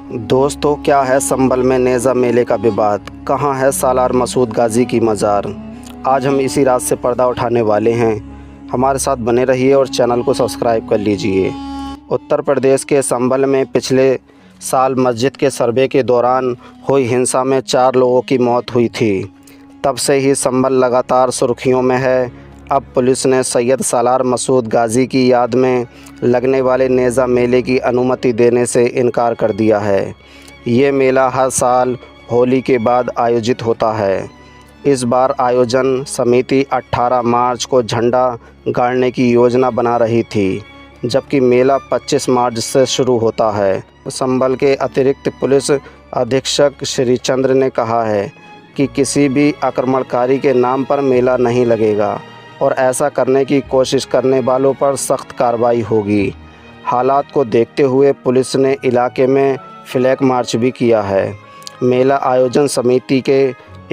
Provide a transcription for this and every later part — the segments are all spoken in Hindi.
दोस्तों, क्या है संभल में नेज़ा मेले का विवाद? कहाँ है सालार मसूद गाज़ी की मज़ार? आज हम इसी राज से पर्दा उठाने वाले हैं। हमारे साथ बने रहिए और चैनल को सब्सक्राइब कर लीजिए। उत्तर प्रदेश के संभल में पिछले साल मस्जिद के सर्वे के दौरान हुई हिंसा में 4 लोगों की मौत हुई थी। तब से ही संभल लगातार सुर्खियों में है। अब पुलिस ने सैयद सालार मसूद गाज़ी की याद में लगने वाले नेज़ा मेले की अनुमति देने से इनकार कर दिया है। ये मेला हर साल होली के बाद आयोजित होता है। इस बार आयोजन समिति 18 मार्च को झंडा गाड़ने की योजना बना रही थी, जबकि मेला 25 मार्च से शुरू होता है। संभल के अतिरिक्त पुलिस अधीक्षक श्री चंद्र ने कहा है कि किसी भी आक्रमणकारी के नाम पर मेला नहीं लगेगा और ऐसा करने की कोशिश करने वालों पर सख्त कार्रवाई होगी। हालात को देखते हुए पुलिस ने इलाके में फ्लैग मार्च भी किया है। मेला आयोजन समिति के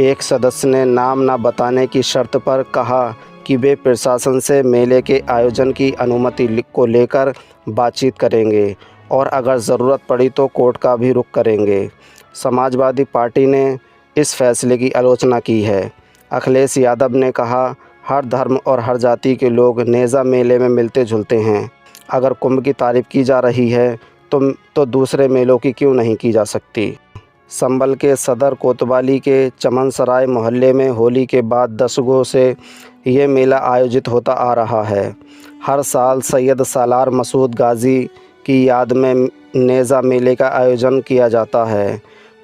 एक सदस्य ने नाम न बताने की शर्त पर कहा कि वे प्रशासन से मेले के आयोजन की अनुमति को लेकर बातचीत करेंगे और अगर ज़रूरत पड़ी तो कोर्ट का भी रुख करेंगे। समाजवादी पार्टी ने इस फैसले की आलोचना की है। अखिलेश यादव ने कहा, हर धर्म और हर जाति के लोग नेज़ा मेले में मिलते जुलते हैं। अगर कुंभ की तारीफ़ की जा रही है तो दूसरे मेलों की क्यों नहीं की जा सकती। संभल के सदर कोतवाली के चमन सराय मोहल्ले में होली के बाद दशकों से ये मेला आयोजित होता आ रहा है। हर साल सैयद सालार मसूद गाज़ी की याद में नेज़ा मेले का आयोजन किया जाता है।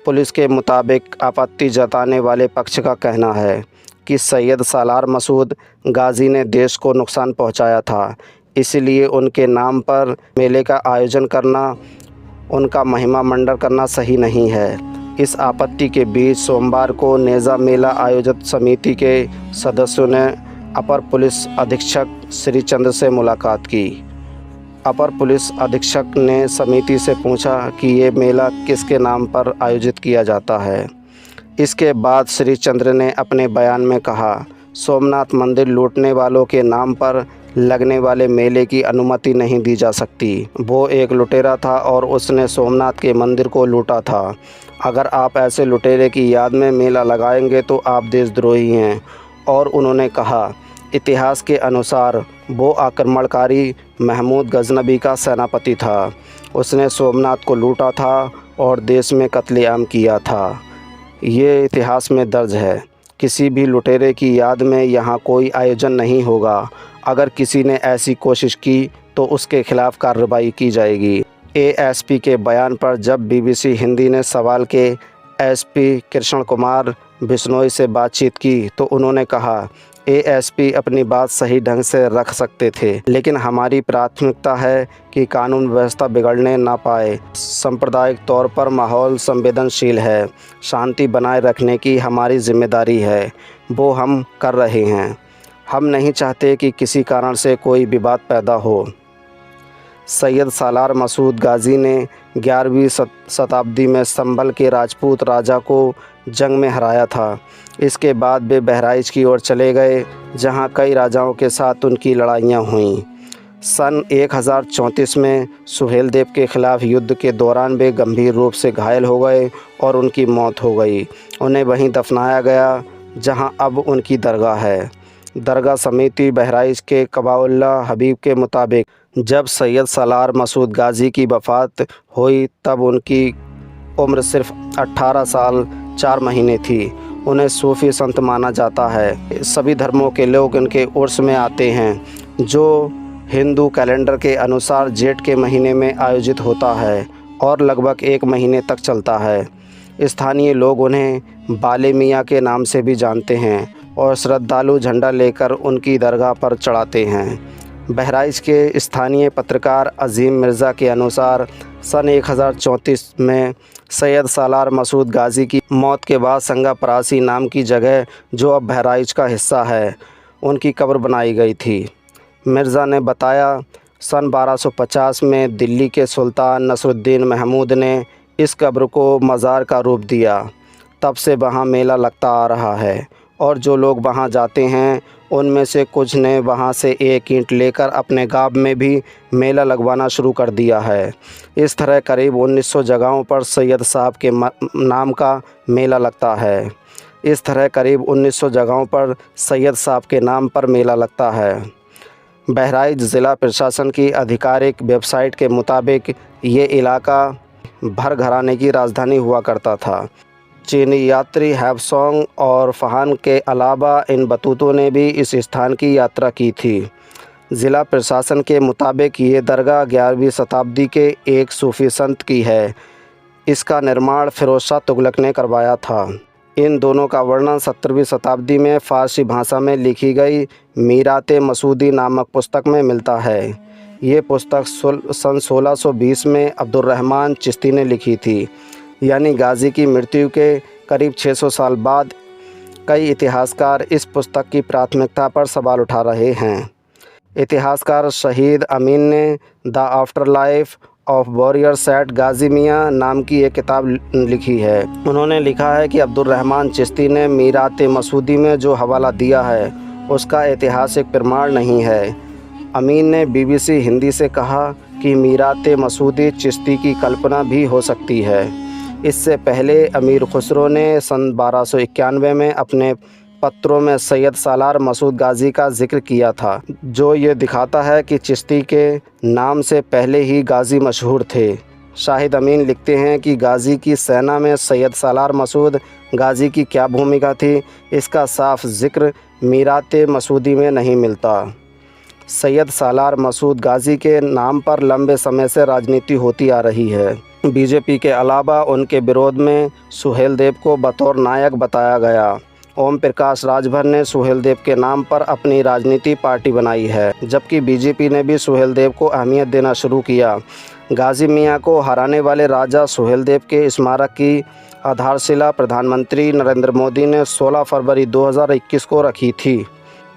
पुलिस के मुताबिक आपत्ति जताने वाले पक्ष का कहना है कि सैयद सालार मसूद गाज़ी ने देश को नुकसान पहुंचाया था, इसलिए उनके नाम पर मेले का आयोजन करना, उनका महिमा मंडन करना सही नहीं है। इस आपत्ति के बीच सोमवार को नेज़ा मेला आयोजित समिति के सदस्यों ने अपर पुलिस अधीक्षक श्री चंद्र से मुलाकात की। अपर पुलिस अधीक्षक ने समिति से पूछा कि ये मेला किसके नाम पर आयोजित किया जाता है। इसके बाद श्री चंद्र ने अपने बयान में कहा, सोमनाथ मंदिर लूटने वालों के नाम पर लगने वाले मेले की अनुमति नहीं दी जा सकती। वो एक लुटेरा था और उसने सोमनाथ के मंदिर को लूटा था। अगर आप ऐसे लुटेरे की याद में मेला लगाएंगे तो आप देशद्रोही हैं। और उन्होंने कहा, इतिहास के अनुसार वो आक्रमणकारी महमूद गजनबी का सेनापति था। उसने सोमनाथ को लूटा था और देश में कत्लेआम किया था। ये इतिहास में दर्ज है। किसी भी लुटेरे की याद में यहाँ कोई आयोजन नहीं होगा। अगर किसी ने ऐसी कोशिश की तो उसके खिलाफ कार्रवाई की जाएगी। एएसपी के बयान पर जब बीबीसी हिंदी ने सवाल के एसपी कृष्ण कुमार बिश्नोई से बातचीत की तो उन्होंने कहा, एएसपी अपनी बात सही ढंग से रख सकते थे, लेकिन हमारी प्राथमिकता है कि कानून व्यवस्था बिगड़ने ना पाए। सांप्रदायिक तौर पर माहौल संवेदनशील है। शांति बनाए रखने की हमारी जिम्मेदारी है, वो हम कर रहे हैं। हम नहीं चाहते कि किसी कारण से कोई विवाद पैदा हो। सैयद सालार मसूद गाज़ी ने 11वीं शताब्दी में संभल के राजपूत राजा को जंग में हराया था। इसके बाद वे बहराइच की ओर चले गए, जहां कई राजाओं के साथ उनकी लड़ाइयां हुईं। सन 1034 में सुहेलदेव के खिलाफ युद्ध के दौरान वे गंभीर रूप से घायल हो गए और उनकी मौत हो गई। उन्हें वहीं दफनाया गया जहां अब उनकी दरगाह है। दरगाह समिति बहराइच के कबाउल्ला हबीब के मुताबिक जब सैयद सालार मसूद गाज़ी की वफ़ात हुई तब उनकी उम्र सिर्फ 18 साल 4 महीने थी। उन्हें सूफ़ी संत माना जाता है। सभी धर्मों के लोग इनके उर्स में आते हैं, जो हिंदू कैलेंडर के अनुसार जेठ के महीने में आयोजित होता है और लगभग 1 महीने तक चलता है। स्थानीय लोग उन्हें बाले मियाँ के नाम से भी जानते हैं और श्रद्धालु झंडा लेकर उनकी दरगाह पर चढ़ाते हैं। बहराइच के स्थानीय पत्रकार अजीम मिर्ज़ा के अनुसार सन 1034 में सैयद सालार मसूद गाज़ी की मौत के बाद संगा परासी नाम की जगह, जो अब बहराइच का हिस्सा है, उनकी कब्र बनाई गई थी। मिर्ज़ा ने बताया, सन 1250 में दिल्ली के सुल्तान नसरुद्दीन महमूद ने इस कब्र को मज़ार का रूप दिया। तब से वहाँ मेला लगता आ रहा है और जो लोग वहां जाते हैं उनमें से कुछ ने वहां से एक ईंट लेकर अपने गांव में भी मेला लगवाना शुरू कर दिया है। इस तरह करीब 1900 जगहों पर सैयद साहब के नाम का मेला लगता है। इस तरह करीब 1900 जगहों पर सैयद साहब के नाम पर मेला लगता है। बहराइच ज़िला प्रशासन की आधिकारिक वेबसाइट के मुताबिक ये इलाका भर घराने की राजधानी हुआ करता था। चीनी यात्री हैवसोंग और फहान के अलावा इन बतूतों ने भी इस स्थान की यात्रा की थी। ज़िला प्रशासन के मुताबिक ये दरगाह 11वीं शताब्दी के एक सूफ़ी संत की है। इसका निर्माण फ़िरोज़ शाह तुगलक ने करवाया था। इन दोनों का वर्णन 17वीं शताब्दी में फ़ारसी भाषा में लिखी गई मीराते मसूदी नामक पुस्तक में मिलता है। ये पुस्तक सन 1620 में अब्दुर्रहमान चिश्ती ने लिखी थी, यानी गाज़ी की मृत्यु के करीब 600 साल बाद। कई इतिहासकार इस पुस्तक की प्राथमिकता पर सवाल उठा रहे हैं। इतिहासकार शहीद अमीन ने the after life of warrior set Ghazi मियाँ नाम की एक किताब लिखी है। उन्होंने लिखा है कि अब्दुर्रहमान चिश्ती ने मीराते मसूदी में जो हवाला दिया है उसका ऐतिहासिक प्रमाण नहीं है। अमीन ने BBC हिंदी से कहा कि मीराते मसूदी चिश्ती की कल्पना भी हो सकती है। इससे पहले अमीर खुसरो ने सन 1291 में अपने पत्रों में सैयद सालार मसूद गाज़ी का जिक्र किया था, जो ये दिखाता है कि चिश्ती के नाम से पहले ही गाज़ी मशहूर थे। शाहिद अमीन लिखते हैं कि गाज़ी की सेना में सैयद सालार मसूद गाज़ी की क्या भूमिका थी, इसका साफ जिक्र मीराते मसूदी में नहीं मिलता। सैयद सालार मसूद गाज़ी के नाम पर लंबे समय से राजनीति होती आ रही है। बीजेपी के अलावा उनके विरोध में सुहेलदेव को बतौर नायक बताया गया। ओम प्रकाश राजभर ने सुहेलदेव के नाम पर अपनी राजनीति पार्टी बनाई है, जबकि बीजेपी ने भी सुहेलदेव को अहमियत देना शुरू किया। गाज़ी मियाँ को हराने वाले राजा सुहेलदेव के स्मारक की आधारशिला प्रधानमंत्री नरेंद्र मोदी ने 16 फरवरी 2021 को रखी थी।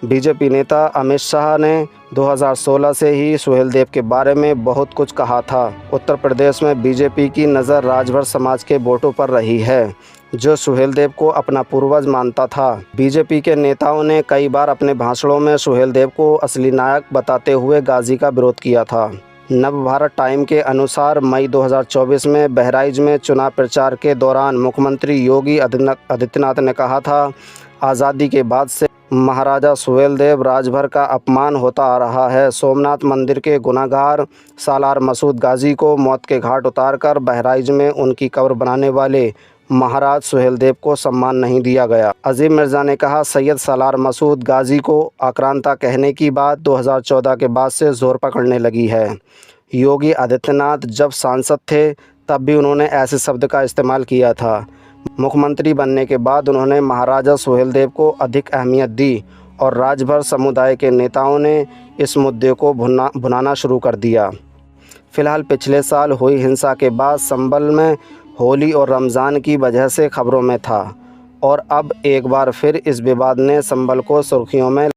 बीजेपी नेता अमित शाह ने 2016 से ही सुहेलदेव के बारे में बहुत कुछ कहा था। उत्तर प्रदेश में बीजेपी की नज़र राजभर समाज के वोटों पर रही है, जो सुहेलदेव को अपना पूर्वज मानता था। बीजेपी के नेताओं ने कई बार अपने भाषणों में सुहेलदेव को असली नायक बताते हुए गाज़ी का विरोध किया था। नवभारत टाइम के अनुसार मई 2024 में बहराइच में चुनाव प्रचार के दौरान मुख्यमंत्री योगी आदित्यनाथ ने कहा था, आज़ादी के बाद से महाराजा सुहेलदेव राजभर का अपमान होता आ रहा है। सोमनाथ मंदिर के गुनाहगार सालार मसूद गाज़ी को मौत के घाट उतारकर बहराइच में उनकी कब्र बनाने वाले महाराज सुहेलदेव को सम्मान नहीं दिया गया। अजीम मिर्ज़ा ने कहा, सैयद सालार मसूद गाज़ी को आक्रांता कहने की बात 2014 के बाद से ज़ोर पकड़ने लगी है। योगी आदित्यनाथ जब सांसद थे तब भी उन्होंने ऐसे शब्द का इस्तेमाल किया था। मुख्यमंत्री बनने के बाद उन्होंने महाराजा सुहेलदेव को अधिक अहमियत दी और राजभर समुदाय के नेताओं ने इस मुद्दे को भुनाना शुरू कर दिया। फ़िलहाल पिछले साल हुई हिंसा के बाद संभल में होली और रमज़ान की वजह से खबरों में था और अब एक बार फिर इस विवाद ने संभल को सुर्खियों में